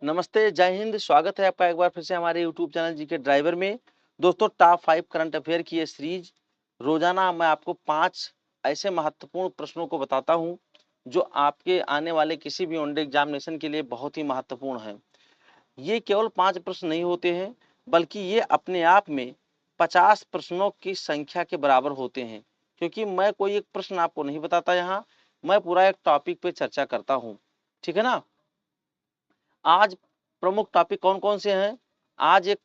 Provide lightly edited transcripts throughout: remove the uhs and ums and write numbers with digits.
नमस्ते, जय हिंद। स्वागत है आपका एक बार फिर से हमारे यूट्यूब चैनल जीके ड्राइवर में। दोस्तों, टॉप 5 करंट अफेयर की ये सीरीज रोजाना मैं आपको 5 ऐसे महत्वपूर्ण प्रश्नों को बताता हूं जो आपके आने वाले किसी भी वनडे एग्जामिनेशन के लिए बहुत ही महत्वपूर्ण है। ये केवल 5 प्रश्न नहीं होते हैं, बल्कि ये अपने आप में 50 प्रश्नों की संख्या के बराबर होते हैं, क्योंकि मैं कोई एक प्रश्न आपको नहीं बताता, यहाँ मैं पूरा एक टॉपिक पे चर्चा करता हूँ। ठीक है ना। आज प्रमुख टॉपिक कौन कौन से हैं? आज एक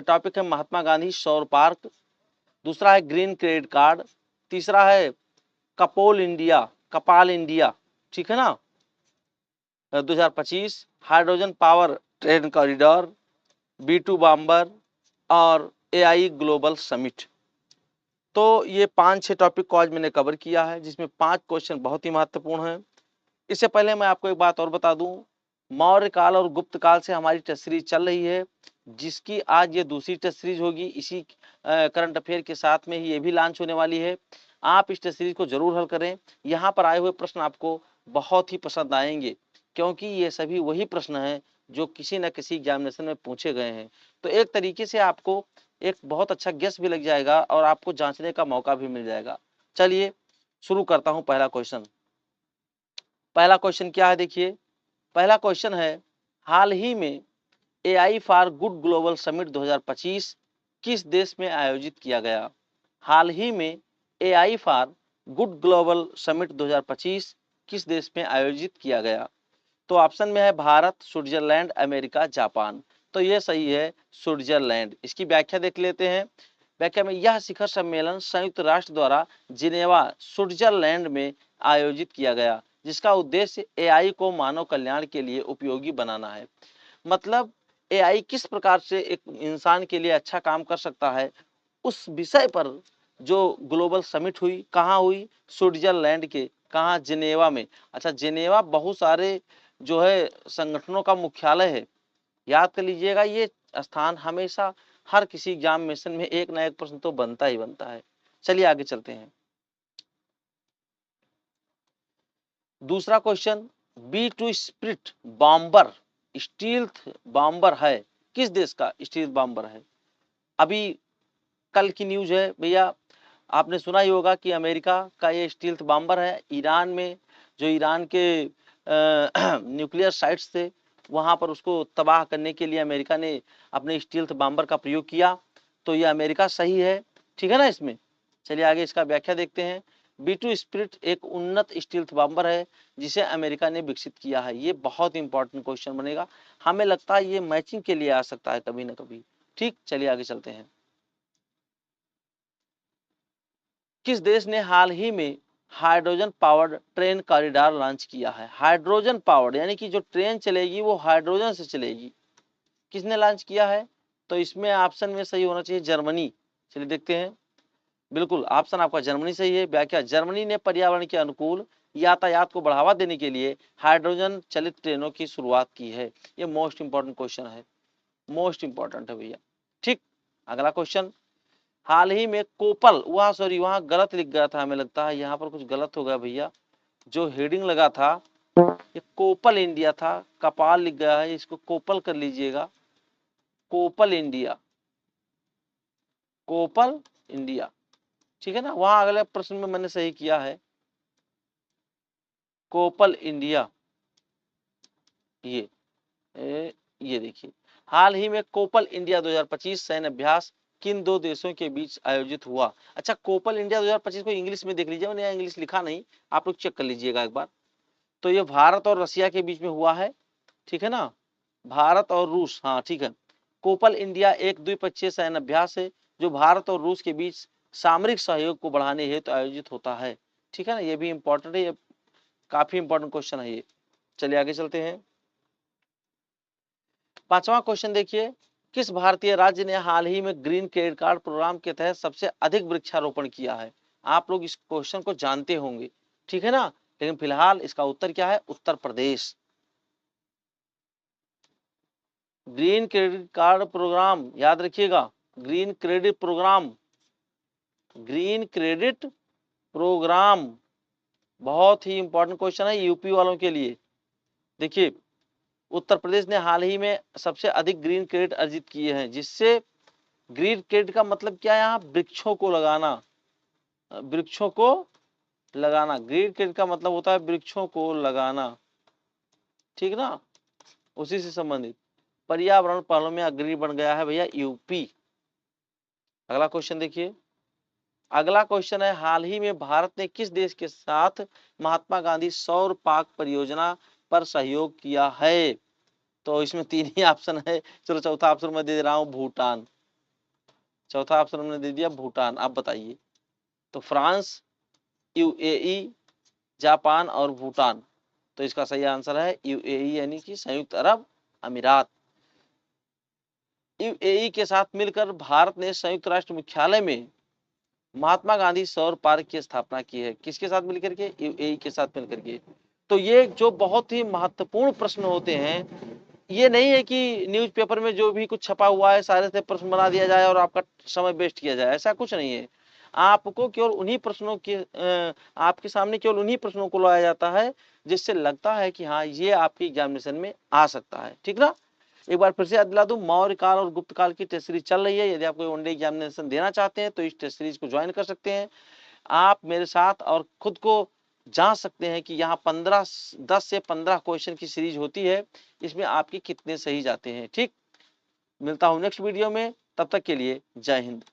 टॉपिक है महात्मा गांधी सौर पार्क, दूसरा है ग्रीन क्रेडिट कार्ड, तीसरा है कपाल इंडिया, ठीक है ना, 2025, hydrogen power train corridor, B2 bomber और AI ग्लोबल समिट। तो ये 5-6 टॉपिक को आज मैंने कवर किया है, जिसमें 5 क्वेश्चन बहुत ही महत्वपूर्ण हैं। इससे पहले मैं आपको एक बात और बता दूं, मौर्य काल और गुप्त काल से हमारी टेस्ट सीरीज चल रही है, जिसकी आज ये दूसरी टेस्ट सीरीज होगी। इसी करंट अफेयर के साथ में ही ये भी लॉन्च होने वाली है। आप इस टेस्ट सीरीज को जरूर हल करें। यहाँ पर आए हुए प्रश्न आपको बहुत ही पसंद आएंगे, क्योंकि ये सभी वही प्रश्न हैं जो किसी न किसी एग्जामिनेशन में पूछे गए हैं। तो एक तरीके से आपको एक बहुत अच्छा गेस भी लग जाएगा और आपको जांचने का मौका भी मिल जाएगा। चलिए शुरू करता हूं। पहला क्वेश्चन क्या है, देखिए। पहला क्वेश्चन है, हाल ही में AI for good global summit 2025 किस देश में आयोजित किया गया? हाल ही में AI for good global summit 2025 किस देश में आयोजित किया गया? तो ऑप्शन में है भारत, स्विट्जरलैंड, अमेरिका, जापान। तो ये सही है, स्विट्जरलैंड। इसकी व्याख्या देख लेते हैं। व्याख्या में, यह शिखर सम्मेलन संयुक्त राष्ट्र द्वारा जिनेवा, स्विट्जरलैंड में आयोजित किया गया, जिसका उद्देश्य AI को मानव कल्याण के लिए उपयोगी बनाना है। मतलब AI किस प्रकार से एक इंसान के लिए अच्छा काम कर सकता है, उस विषय पर जो ग्लोबल समिट हुई, कहाँ हुई? स्विट्जरलैंड के, कहाँ? जिनेवा में। अच्छा, जिनेवा बहुत सारे जो है संगठनों का मुख्यालय है। याद कर लीजिएगा, ये स्थान हमेशा हर किसी एग्जामिनेशन में एक ना एक प्रश्न तो बनता ही बनता है। चलिए आगे चलते हैं। दूसरा question, B2 split bomber stealth bomber है, किस देश का स्टील्थ बॉम्बर है? अभी कल की न्यूज है भैया, आपने सुना ही होगा कि अमेरिका का ये स्टील्थ बॉम्बर है। ईरान में जो ईरान के न्यूक्लियर साइट्स थे, वहां पर उसको तबाह करने के लिए अमेरिका ने अपने स्टील्थ बॉम्बर का प्रयोग किया। तो ये अमेरिका सही है, ठीक है ना इसमें। चलिए आगे इसका व्याख्या देखते हैं। B2 स्पिरिट एक उन्नत स्टील्थ बॉम्बर है जिसे अमेरिका ने विकसित किया है। ये बहुत इंपॉर्टेंट क्वेश्चन बनेगा, हमें लगता है ये मैचिंग के लिए आ सकता है कभी ना कभी। ठीक, चलिए आगे चलते हैं। किस देश ने हाल ही में hydrogen powered train corridor launch किया है? हाइड्रोजन पावर्ड यानी कि जो ट्रेन चलेगी वो हाइड्रोजन से चलेगी। किसने लॉन्च किया है? तो इसमें ऑप्शन में सही होना चाहिए जर्मनी। चलिए देखते हैं। बिल्कुल ऑप्शन आपका जर्मनी सही है। व्याख्या, जर्मनी ने पर्यावरण के अनुकूल यातायात को बढ़ावा देने के लिए हाइड्रोजन चलित ट्रेनों की शुरुआत की है। ये मोस्ट इंपॉर्टेंट क्वेश्चन है, मोस्ट इंपॉर्टेंट है भैया। ठीक, अगला क्वेश्चन, हाल ही में कोपल, वहां गलत लिख गया था, हमें लगता है यहाँ पर कुछ गलत हो गया भैया। जो हेडिंग लगा था ये कोपल इंडिया था, कपाल लिख गया है, इसको कोपल कर लीजिएगा। कोपल इंडिया, कोपल इंडिया, ठीक है ना। वहां अगले प्रश्न में मैंने सही किया है, कोपल इंडिया। ये देखिए, हाल ही में कोपल इंडिया 2025 सैन्य अभ्यास किन दो देशों के बीच आयोजित हुआ? अच्छा, कोपल इंडिया 2025 को इंग्लिश में देख लीजिए, मैंने यहाँ इंग्लिश लिखा नहीं, आप लोग चेक कर लीजिएगा एक बार। तो ये भारत और रसिया के बीच में हुआ है, ठीक है ना, भारत और रूस, हाँ ठीक है। कोपल इंडिया एक द्विपक्षीय सैन्य अभ्यास है जो भारत और रूस के बीच सामरिक सहयोग को बढ़ाने हेतु आयोजित होता है, ठीक है ना। ये भी इंपॉर्टेंट है, ये काफी इंपॉर्टेंट क्वेश्चन है ये। चलिए आगे चलते हैं। पांचवा क्वेश्चन देखिए, किस भारतीय राज्य ने हाल ही में ग्रीन क्रेडिट कार्ड प्रोग्राम के तहत सबसे अधिक वृक्षारोपण किया है? आप लोग इस क्वेश्चन को जानते होंगे, ठीक है ना, लेकिन फिलहाल इसका उत्तर क्या है? Uttar Pradesh. Green credit card program याद रखिएगा, green credit program, green credit program बहुत ही इंपॉर्टेंट क्वेश्चन है यूपी वालों के लिए। देखिए, उत्तर प्रदेश ने हाल ही में सबसे अधिक ग्रीन क्रेडिट अर्जित किए हैं, जिससे ग्रीन क्रेडिट का मतलब क्या है, यहाँ वृक्षों को लगाना, वृक्षों को लगाना। ग्रीन क्रेडिट का मतलब होता है वृक्षों को लगाना, ठीक ना, उसी से संबंधित। पर्यावरण पहलों में अग्रणी बन गया है भैया यूपी। अगला क्वेश्चन देखिए, अगला क्वेश्चन है, हाल ही में भारत ने किस देश के साथ महात्मा गांधी सौर पार्क परियोजना पर सहयोग किया है? तो इसमें 3 ही ऑप्शन है, चलो चौथा ऑप्शन मैं दे रहा हूं, भूटान। चौथा ऑप्शन हमने दे दिया भूटान। आप बताइए, तो फ्रांस, यूएई, जापान और भूटान। तो इसका सही आंसर है यूएई, यानी कि संयुक्त अरब अमीरात। यूएई के साथ मिलकर भारत ने संयुक्त राष्ट्र मुख्यालय में महात्मा गांधी सौर पार्क की स्थापना की है। किसके साथ मिलकर के? यूएई के साथ मिलकर के। तो ये जो बहुत ही महत्वपूर्ण प्रश्न होते हैं, ये नहीं है कि न्यूज़पेपर में जो भी कुछ छपा हुआ है सारे से प्रश्न बना दिया जाए और आपका समय वेस्ट किया जाए, ऐसा कुछ नहीं है। आपको केवल उन्हीं प्रश्नों की आपके सामने केवल उन्हीं प्रश्नों को लाया जाता है जिससे लगता है कि हाँ ये आपकी एग्जामिनेशन में आ सकता है, ठीक ना। एक बार फिर से याद दिला दूं, मौर्य काल और गुप्त काल की टेस्ट सीरीज चल रही है। यदि आप कोई वनडे एग्जामिनेशन देना चाहते हैं तो इस टेस्ट सीरीज को ज्वाइन कर सकते हैं आप मेरे साथ, और खुद को जांच सकते हैं कि यहाँ 10 से 15 क्वेश्चन की सीरीज होती है, इसमें आपके कितने सही जाते हैं। ठीक, मिलता हूं नेक्स्ट वीडियो में, तब तक के लिए जय हिंद।